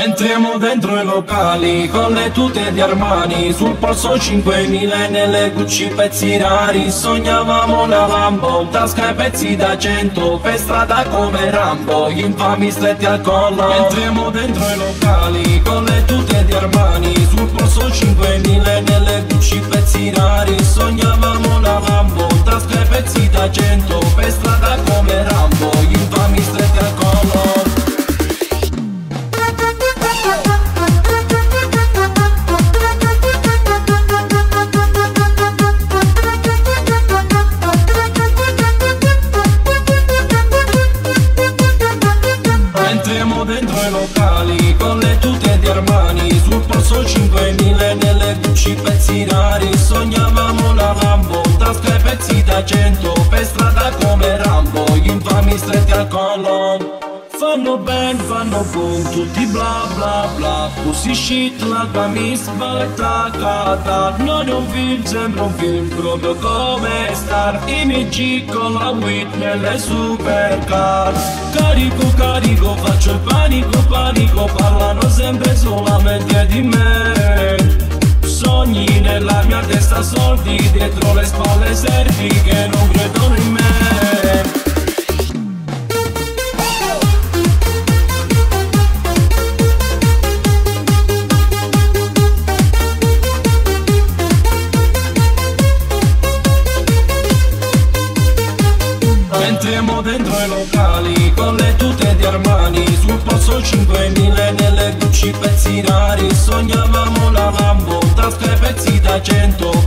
Entriamo dentro i locali con le tute di Armani, sul polso 5000 e nelle Gucci pezzi rari. Sognavamo una Lambo, tasca e pezzi d'argento, per strada come Rambo, gli infami stretti al collo. Entriamo dentro i locali con le tute di Armani, sul polso 5000 e nelle Gucci pezzi rari. Sognavamo una Lambo, tasca e pezzi d'argento, per strada come Rambo, gli infami stretti al collo. Entriamo dentro i locali con le tute di Armani, sul polso 5000 e nelle Gucci pezzi rari. Sognavamo una Lambo, tasca e pezzi d'argento, per strada come Rambo, gli infami stretti al collo. Fanno band, fanno boom, tutti bla bla bla, pussy shit, l'alba mi sbalta cata. Non è un film, sembra un film, proprio come Star. I miei G con la weed nelle supercar. Carico, carico, faccio il panico, panico, parlano sempre solamente di me. Sogni nella mia testa, soldi dietro le spalle, servi che non credono in me. Entriamo dentro i locali con le tute di Armani, sul polso 5000 e nelle Gucci pezzi rari. Sognavamo una Lambo, tasca e pezzi d'argento,